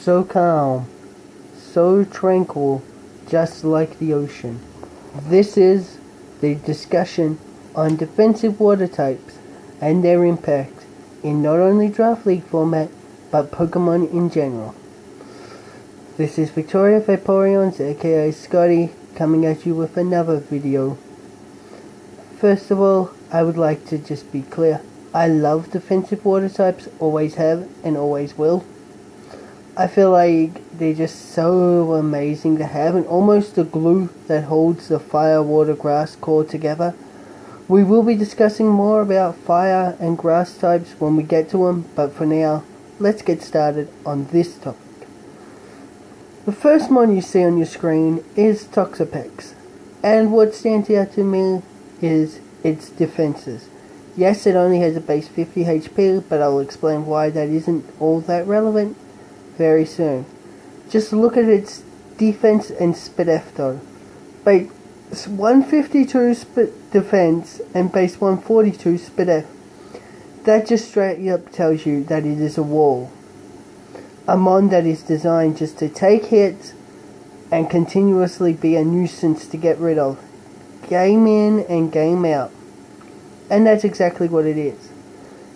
so calm, so tranquil, just like the ocean. This is the discussion on defensive water types and their impact in not only Draft League format, but Pokemon in general. This is Victoria Vaporeons, aka Scotty, coming at you with another video. First of all, I would like to just be clear. I love defensive water types, always have and always will. I feel like they're just so amazing to have, and almost the glue that holds the fire, water, grass core together. We will be discussing more about fire and grass types when we get to them, but for now, let's get started on this topic. The first mon you see on your screen is Toxapex, and what stands out to me is its defenses. Yes, it only has a base 50 HP, but I'll explain why that isn't all that relevant very soon. Just look at its defense and SpDef though. Base 152 defense and base 142 SpDef. That just straight up tells you that it is a wall. A mon that is designed just to take hits and continuously be a nuisance to get rid of. Game in and game out. And that's exactly what it is.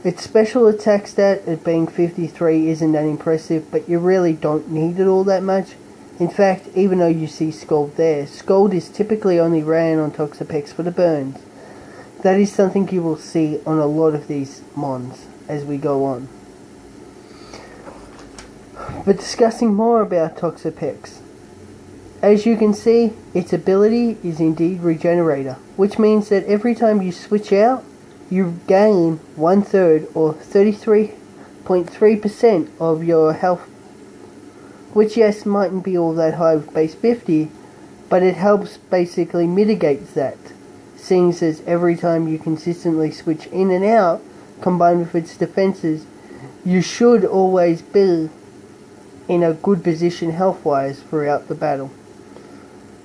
Its special attack stat at being 53 isn't that impressive, but you really don't need it all that much. In fact, even though you see Scald there, Scald is typically only ran on Toxapex for the burns. That is something you will see on a lot of these mons as we go on. But discussing more about Toxapex. As you can see, its ability is indeed Regenerator, which means that every time you switch out, you gain 1/3 or 33.3% of your health, which yes mightn't be all that high with base 50, but it helps basically mitigate that, seeing as every time you consistently switch in and out, combined with its defenses, you should always be in a good position health-wise throughout the battle.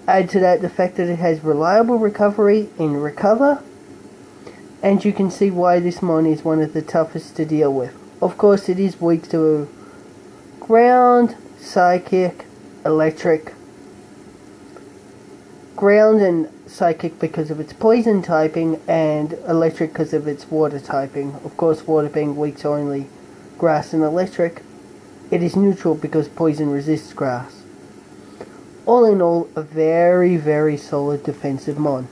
Add to that the fact that it has reliable recovery in Recover, and you can see why this mon is one of the toughest to deal with. Of course, it is weak to Ground, Psychic, Electric. Ground and Psychic because of its poison typing, and Electric because of its water typing. Of course, water being weak to only grass and electric. It is neutral because poison resists grass. All in all, a very, very solid defensive mon.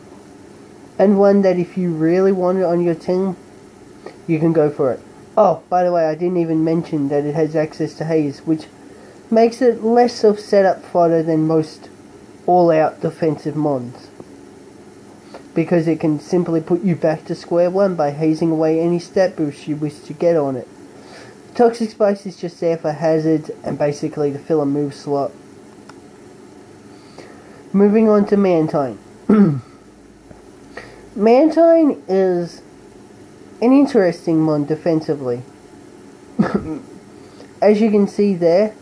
And one that if you really want it on your team, you can go for it. Oh, by the way, I didn't even mention that it has access to Haze, which makes it less of setup fodder than most all-out defensive mons. Because it can simply put you back to square one by hazing away any stat boost you wish to get on it. Toxic Spice is just there for hazards and basically to fill a move slot. Moving on to Mantine. Mantine is an interesting mon defensively. As you can see there,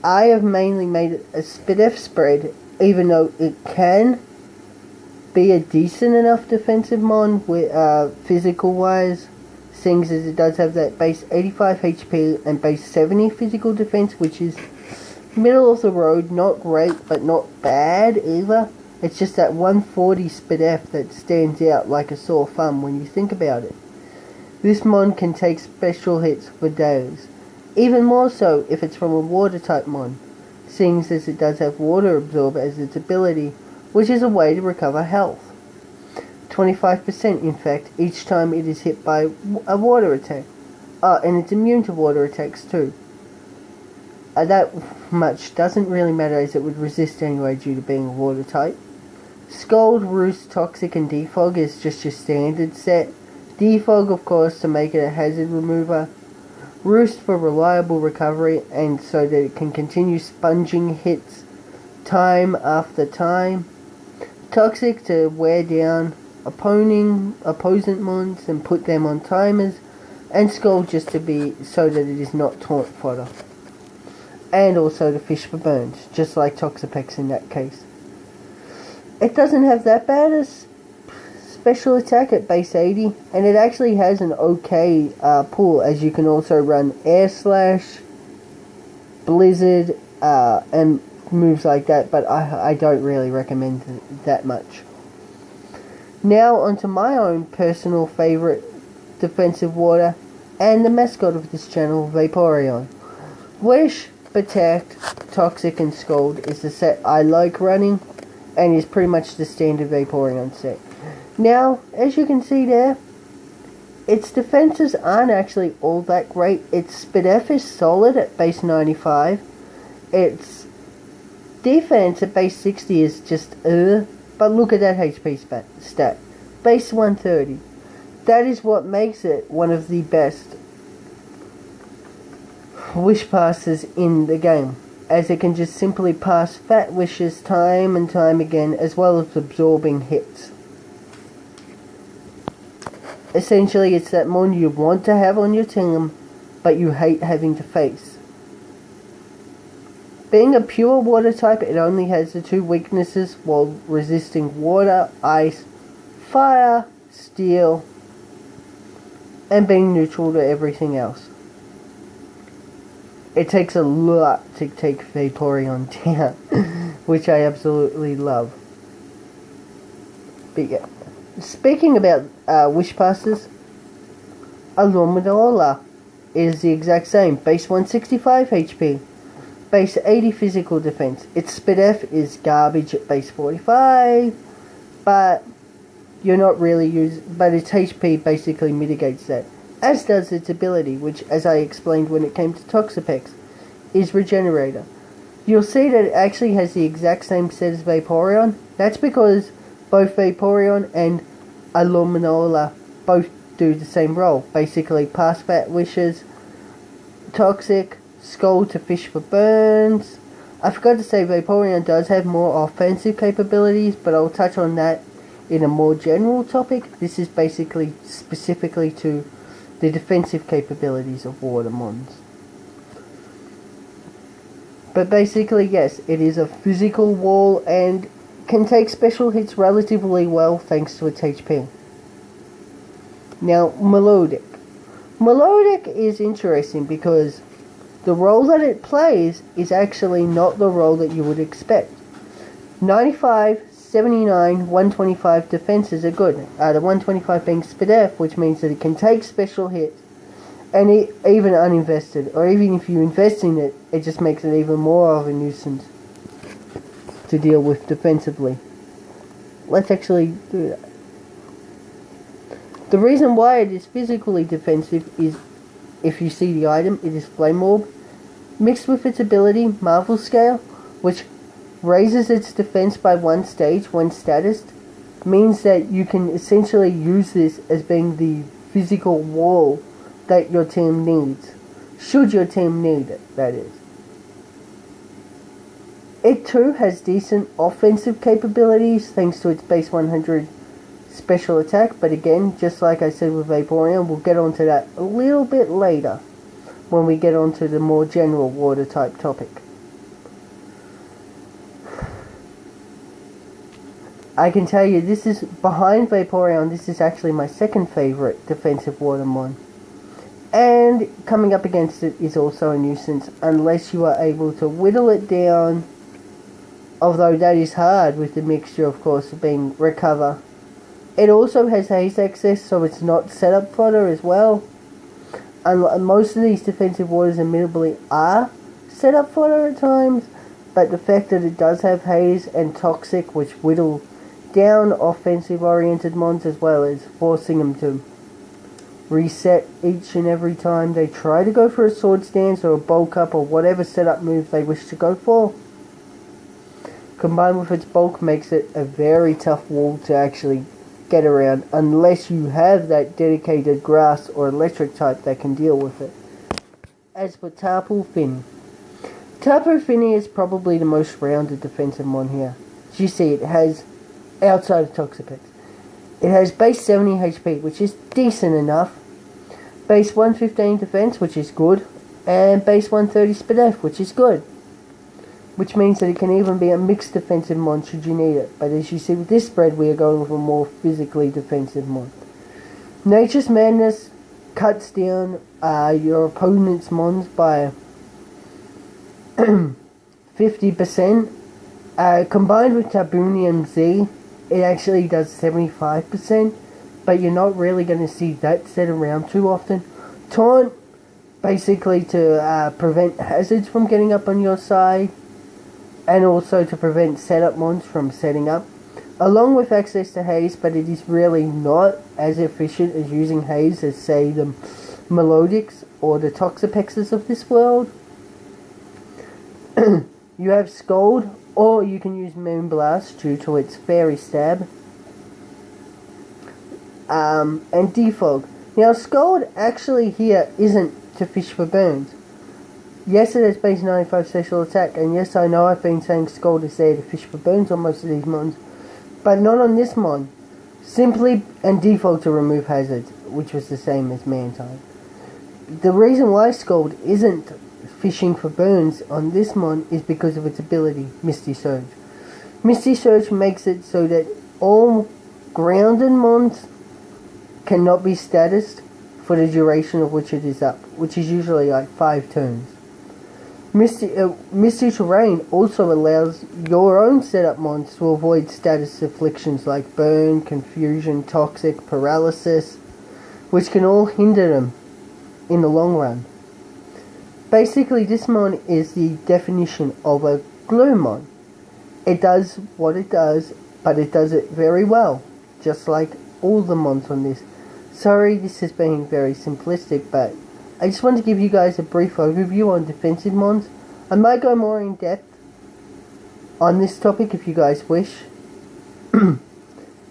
I have mainly made it a SpDef spread, even though it can be a decent enough defensive mon with physical wise, seeing as it does have that base 85 HP and base 70 physical defense, which is middle of the road, not great but not bad either. It's just that 140 SpDef that stands out like a sore thumb when you think about it. This mon can take special hits for days, even more so if it's from a water type mon, seeing as it does have water absorb as its ability, which is a way to recover health. 25% in fact each time it is hit by a water attack. And it's immune to water attacks too. That much doesn't really matter as it would resist anyway due to being a water type. Scald, Roost, Toxic and Defog is just your standard set. Defog of course to make it a hazard remover. Roost for reliable recovery and so that it can continue sponging hits time after time. Toxic to wear down opposing mons and put them on timers. And Scald just to be so that it is not taunt fodder. And also to fish for burns, just like Toxapex in that case. It doesn't have that bad a special attack at base 80, and it actually has an okay pull, as you can also run Air Slash, Blizzard, and moves like that, but I don't really recommend that much. Now onto my own personal favourite defensive water, and the mascot of this channel, Vaporeon. Wish, Protect, Toxic and Scald is the set I like running, and is pretty much the standard Vaporeon set. Now, as you can see there, its defenses aren't actually all that great. Its SpDef is solid at base 95. Its defense at base 60 is just but look at that HP stat. Base 130. That is what makes it one of the best wish passes in the game, as it can just simply pass fat wishes time and time again, as well as absorbing hits. Essentially, it's that mon you want to have on your team, but you hate having to face. Being a pure water type, it only has the two weaknesses while resisting water, ice, fire, steel, and being neutral to everything else. It takes a lot to take Vaporeon down, which I absolutely love. But yeah, speaking about wish passes, Alomomola is the exact same. Base 165 HP, base 80 physical defense. Its SpDef is garbage at base 45, but you're not really but its HP basically mitigates that. As does its ability, which, as I explained when it came to Toxapex, is Regenerator. You'll see that it actually has the exact same set as Vaporeon. That's because both Vaporeon and Alomomola both do the same role. Basically, pass fat wishes, Toxic, Scald to fish for burns. I forgot to say Vaporeon does have more offensive capabilities, but I'll touch on that in a more general topic. This is basically specifically to the defensive capabilities of Watermons. But basically, yes, it is a physical wall and can take special hits relatively well thanks to its HP. Now, Melodic. Melodic is interesting because the role that it plays is actually not the role that you would expect. 95, 79, 125 defenses are good. The 125 being SpDef, which means that it can take special hits, and even uninvested, or even if you invest in it, it just makes it even more of a nuisance to deal with defensively. Let's actually do that. The reason why it is physically defensive is, if you see the item, it is Flame Orb, mixed with its ability, Marvel Scale, which raises its defense by one stage, one status, means that you can essentially use this as being the physical wall that your team needs. Should your team need it, that is. It too has decent offensive capabilities thanks to its base 100 special attack, but again, just like I said with Vaporeon, we'll get onto that a little bit later when we get onto the more general water type topic. I can tell you, this is, behind Vaporeon, this is actually my second favourite defensive Watermon. And coming up against it is also a nuisance, unless you are able to whittle it down, although that is hard with the mixture, of course, of being Recover. It also has haste access, so it's not setup fodder as well. And most of these defensive waters admittedly are setup fodder at times, but the fact that it does have haze and Toxic, which whittle down offensive oriented mons, as well as forcing them to reset each and every time they try to go for a sword stance or a bulk up or whatever setup move they wish to go for, combined with its bulk, makes it a very tough wall to actually get around, unless you have that dedicated grass or electric type that can deal with it. As for Tapu Fini, Tapu Fini is probably the most rounded defensive mon here. As you see, it has, outside of Toxapex, it has base 70 HP, which is decent enough, base 115 defense, which is good, and base 130 SpDef, which is good. Which means that it can even be a mixed defensive mon should you need it. But as you see with this spread, we are going with a more physically defensive mon. Nature's Madness cuts down your opponent's mons by 50%. Combined with Tabunium Z, it actually does 75%, but you're not really going to see that set around too often. Taunt, basically to prevent hazards from getting up on your side, and also to prevent setup mons from setting up, along with access to haze, but it is really not as efficient as using haze as, say, the Melodics or the Toxapexes of this world. You have Scold, or you can use Moonblast due to its Fairy Stab, and Defog. Now, Scold actually here isn't to fish for burns. Yes, it has base 95 special attack, and yes, I know I've been saying Scold is there to fish for burns on most of these mons, but not on this mon. Simply, and Defog to remove hazards, which was the same as Mantine. The reason why Scold isn't fishing for burns on this mon is because of its ability, Misty Surge. Misty Surge makes it so that all grounded mons cannot be statused for the duration of which it is up, which is usually like 5 turns. Misty Terrain also allows your own setup mons to avoid status afflictions like burn, confusion, toxic, paralysis, which can all hinder them in the long run. Basically, this mon is the definition of a glue mon. It does what it does, but it does it very well, just like all the mons on this. Sorry, this is being very simplistic, but I just want to give you guys a brief overview on defensive mons. I might go more in depth on this topic if you guys wish.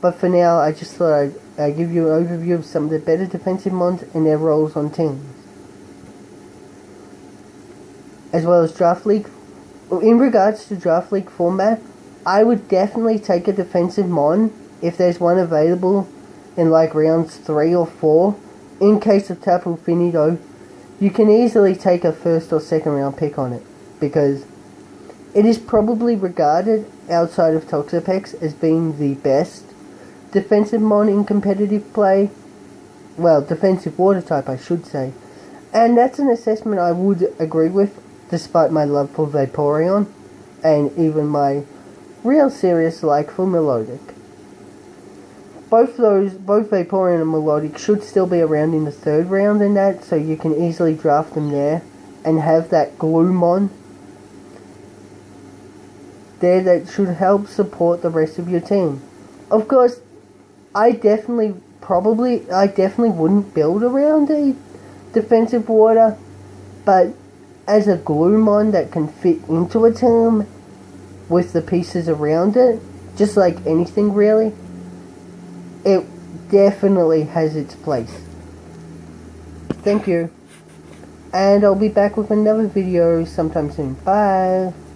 But for now, I just thought I'd give you an overview of some of the better defensive mons and their roles on teams. As well as Draft League. In regards to Draft League format, I would definitely take a defensive mon if there's one available in like rounds 3 or 4. In case of Tapu Fini though, you can easily take a first or second round pick on it, because it is probably regarded outside of Toxapex as being the best defensive mon in competitive play. Well, defensive water type I should say. And that's an assessment I would agree with, despite my love for Vaporeon and even my real serious like for Melodic. Both Vaporeon and Melodic should still be around in the 3rd round in that, so you can easily draft them there and have that Gloomon there that should help support the rest of your team. Of course, I definitely wouldn't build around a defensive water, but as a Gloomon that can fit into a team with the pieces around it, just like anything really, it definitely has its place. Thank you. And I'll be back with another video sometime soon. Bye.